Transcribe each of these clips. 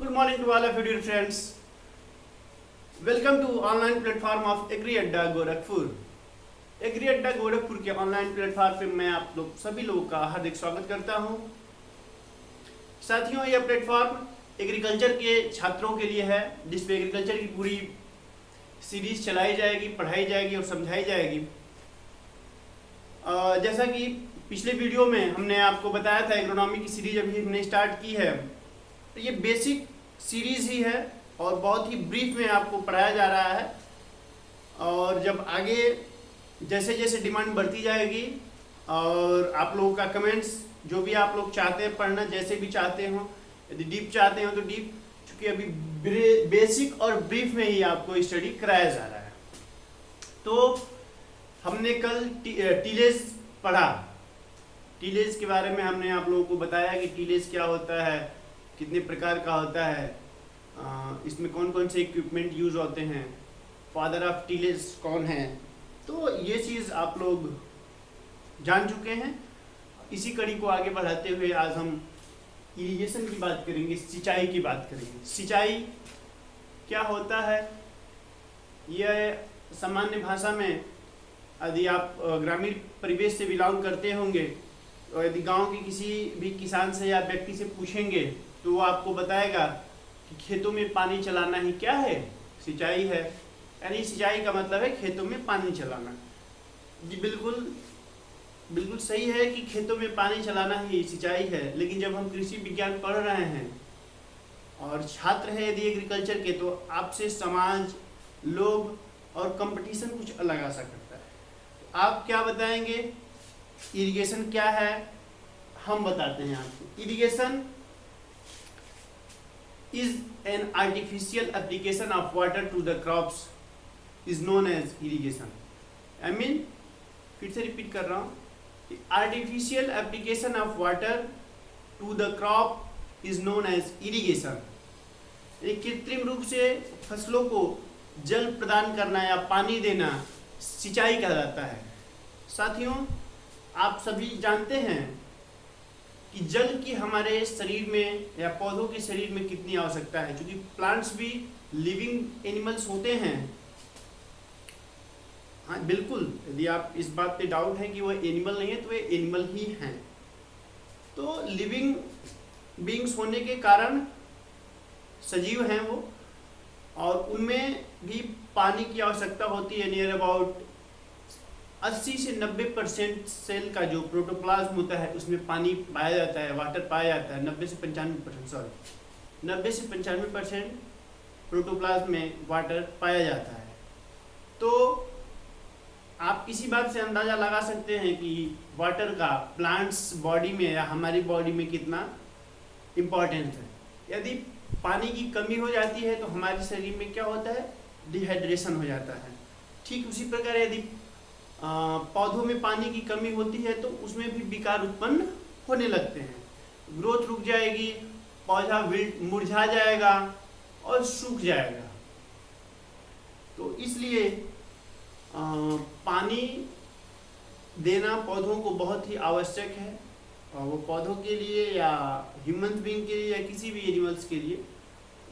Good morning to all of you dear friends. Welcome to online platform of Agri Adda Gorakhpur. Agri Adda Gorakhpur के online platform पे मैं आप लोग सभी लोगों का हार्दिक स्वागत करता हूं। साथियों, यह प्लेटफॉर्म एग्रीकल्चर के छात्रों के लिए है, जिसपे एग्रीकल्चर की पूरी सीरीज चलाई जाएगी, पढ़ाई जाएगी और समझाई जाएगी। जैसा कि पिछले वीडियो में हमने आपको बताया था, एग्रोनॉमी की सीरीज अभी हमने स्टार्ट की है। तो ये बेसिक सीरीज ही है और बहुत ही ब्रीफ में आपको पढ़ाया जा रहा है। और जब आगे जैसे जैसे डिमांड बढ़ती जाएगी और आप लोगों का कमेंट्स जो भी आप लोग चाहते हैं पढ़ना, जैसे भी चाहते हो, यदि डीप चाहते हो तो डीप, क्योंकि अभी बेसिक और ब्रीफ में ही आपको स्टडी कराया जा रहा है। तो हमने कल टीलेज पढ़ा। टीलेज के बारे में हमने आप लोगों को बताया कि टीलेज क्या होता है, कितने प्रकार का होता है, इसमें कौन कौन से इक्विपमेंट यूज होते हैं, फादर ऑफ टीलेज कौन है। तो ये चीज़ आप लोग जान चुके हैं। इसी कड़ी को आगे बढ़ाते हुए आज हम इरिगेशन की बात करेंगे, सिंचाई की बात करेंगे। सिंचाई क्या होता है, यह सामान्य भाषा में यदि आप ग्रामीण परिवेश से बिलोंग करते होंगे और यदि गांव के किसी भी किसान से या व्यक्ति से पूछेंगे तो वो आपको बताएगा कि खेतों में पानी चलाना ही क्या है, सिंचाई है। यानी सिंचाई का मतलब है खेतों में पानी चलाना। जी बिल्कुल सही है कि खेतों में पानी चलाना ही सिंचाई है। लेकिन जब हम कृषि विज्ञान पढ़ रहे हैं और छात्र हैं यदि एग्रीकल्चर के, तो आपसे समाज, लोग और कंपटीशन कुछ अलग आ सकता है। तो आप क्या बताएंगे, इरिगेशन क्या है, हम बताते हैं आपको। Irrigation is an artificial application of water to the crops is known as irrigation. फिर से रिपीट कर रहा हूँ, artificial application of water to the crop is known as irrigation. एक कृत्रिम रूप से फसलों को जल प्रदान करना या पानी देना सिंचाई कहा जाता है। साथियों, आप सभी जानते हैं कि जल की हमारे शरीर में या पौधों के शरीर में कितनी आवश्यकता है, क्योंकि प्लांट्स भी लिविंग एनिमल्स होते हैं। हाँ बिल्कुल, यदि आप इस बात पे डाउट है कि वो एनिमल नहीं है तो वे एनिमल ही हैं। तो लिविंग बीइंग्स होने के कारण सजीव हैं वो, और उनमें भी पानी की आवश्यकता होती है। नियर अबाउट 80 से 90% सेल का जो प्रोटोप्लाज्म होता है उसमें पानी पाया जाता है, वाटर पाया जाता है। 90 से 95% प्रोटोप्लाज्म में वाटर पाया जाता है। तो आप इसी बात से अंदाज़ा लगा सकते हैं कि वाटर का प्लांट्स बॉडी में या हमारी बॉडी में कितना इम्पोर्टेंस है। यदि पानी की कमी हो जाती है तो हमारे शरीर में क्या होता है, डिहाइड्रेशन हो जाता है। ठीक उसी प्रकार यदि पौधों में पानी की कमी होती है तो उसमें भी विकार उत्पन्न होने लगते हैं, ग्रोथ रुक जाएगी, पौधा मुरझा जाएगा और सूख जाएगा। तो इसलिए पानी देना पौधों को बहुत ही आवश्यक है, और वो पौधों के लिए या ह्यूमन बीइंग के लिए या किसी भी एनिमल्स के लिए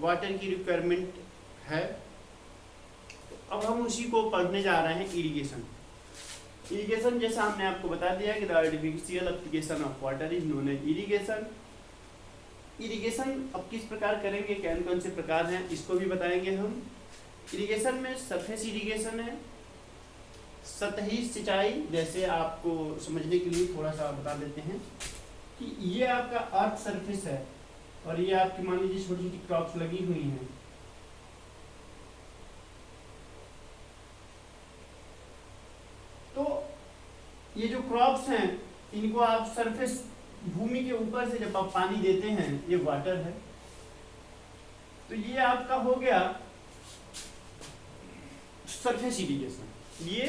वाटर की रिक्वायरमेंट है। तो अब हम उसी को पढ़ने जा रहे हैं, इरिगेशन। इरिगेशन जैसा हमने आपको बता दिया कि the artificial application of water is known as irrigation. Irrigation अब किस प्रकार करेंगे, कौन कौन से प्रकार हैं, इसको भी बताएंगे हम। इरिगेशन में सरफेस इरिगेशन है, सतही सिंचाई। जैसे आपको समझने के लिए थोड़ा सा बता देते हैं कि ये आपका अर्थ सरफेस है और ये आपकी मान लीजिए छोटी छोटी क्रॉप्स लगी हुई हैं। तो ये जो क्रॉप्स हैं इनको आप सरफेस, भूमि के ऊपर से जब आप पानी देते हैं, ये वाटर है। तो ये आपका हो गया सरफेस इरिगेशन। ये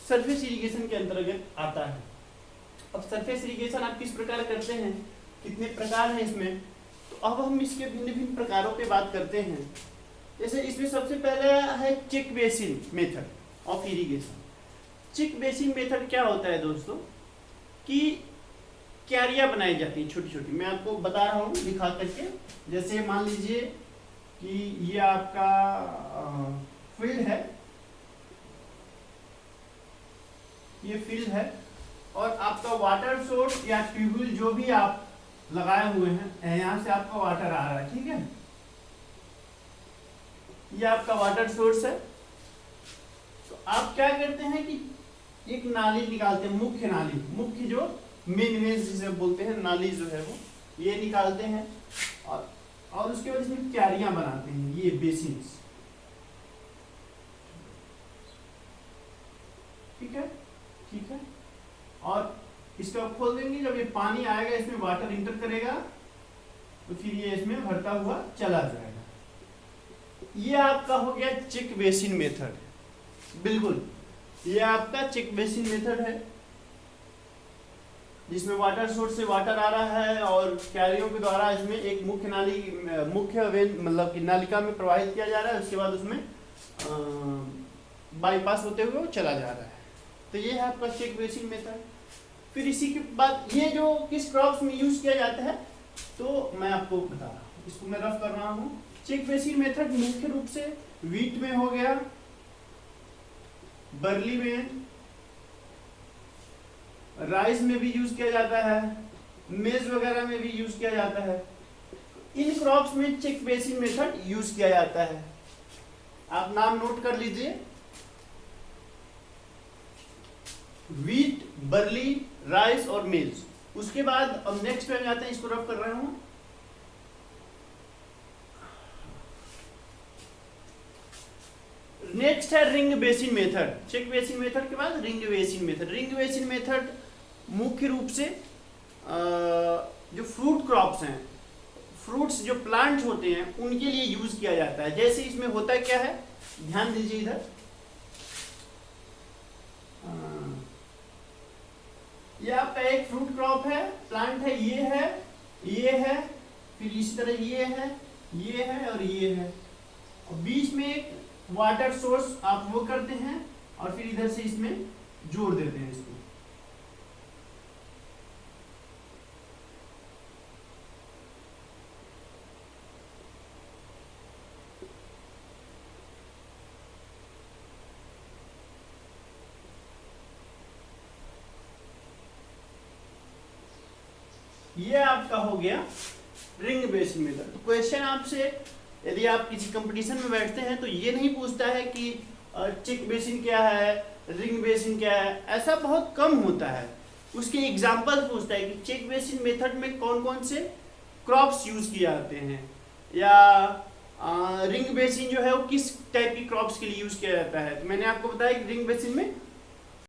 सरफेस इरिगेशन के अंतर्गत आता है। अब सरफेस इरिगेशन आप किस प्रकार करते हैं, कितने प्रकार हैं इसमें, तो अब हम इसके भिन्न भिन्न प्रकारों पे बात करते हैं। जैसे इसमें सबसे पहले है check basin method of irrigation. Check basin method क्या होता है दोस्तों, कि क्यारियां बनाई जाती हैं छोटी छोटी। मैं आपको बता रहा हूँ दिखा करके। जैसे मान लीजिए कि ये आपका फील्ड है, ये फील्ड है, और आपका वाटर सोर्स या ट्यूबवेल जो भी आप लगाए हुए हैं, यहाँ से आपका वाटर आ रहा है, ठीक है। ये आपका वाटर सोर्स है। तो आप क्या करते हैं कि एक नाली निकालते हैं, मुख्य नाली, मुख्य जो मेन जिसे बोलते हैं, नाली जो है वो ये निकालते हैं, और उसके बाद इसमें क्यारियां बनाते हैं, ये बेसिन्स, ठीक है, ठीक है। और इसका खोल देंगे, जब ये पानी आएगा इसमें वाटर इंटर करेगा तो फिर ये इसमें भरता हुआ चला जाएगा। ये आपका हो गया चेक बेसिन मेथड, बिल्कुल ये आपका चेक बेसिन मेथड है, जिसमें वाटर सोर्स से वाटर आ रहा है और क्यारियों के द्वारा इसमें एक मुख्य नाली, मुख्य वेन मतलब कि नालिका में प्रवाहित किया जा रहा है, उसके बाद उसमें बाईपास होते हुए वो चला जा रहा है। तो ये है आपका चेक बेसिन मेथड। फिर इसी के बाद ये जो किस क्रॉप्स में यूज किया जाता है, तो मैं आपको बता रहा हूँ, इसको मैं रफ कर रहा हूँ। चेक बेसिन मेथड मुख्य रूप से वीट में हो गया, बर्ली में, राइस में भी यूज किया जाता है, मेज वगैरह में भी यूज किया जाता है। इन क्रॉप्स में चेक बेसिन मेथड यूज किया जाता है। आप नाम नोट कर लीजिए, वीट, बर्ली, राइस और मेज। उसके बाद अब नेक्स्ट में जाते हैं, इसको रफ कर रहा हूं। नेक्स्ट है ring basin method. Check basin method के बाद ring basin method. Ring basin method मुख्य रूप से जो फ्रूट क्रॉप्स हैं, फ्रूट्स जो प्लांट्स होते हैं, उनके लिए यूज किया जाता है। जैसे इसमें होता क्या है, ध्यान दीजिए इधर, ये आपका एक फ्रूट क्रॉप है, प्लांट है, ये है, ये है, फिर इसी तरह ये है, ये है और ये है, और बीच में एक वाटर सोर्स आप वो करते हैं और फिर इधर से इसमें जोड़ देते हैं इसको। ये आपका हो गया रिंग बेसिन मेथड। तो क्वेश्चन आपसे, यदि आप किसी कंपटीशन में बैठते हैं तो ये नहीं पूछता है कि चेक बेसिन क्या है, रिंग बेसिन क्या है, ऐसा बहुत कम होता है। उसके एग्जांपल पूछता है कि चेक बेसिन मेथड में कौन कौन से क्रॉप्स यूज किए जाते हैं, या रिंग बेसिन जो है वो किस टाइप की क्रॉप्स के लिए यूज किया जाता है। तो मैंने आपको बताया कि रिंग बेसिन में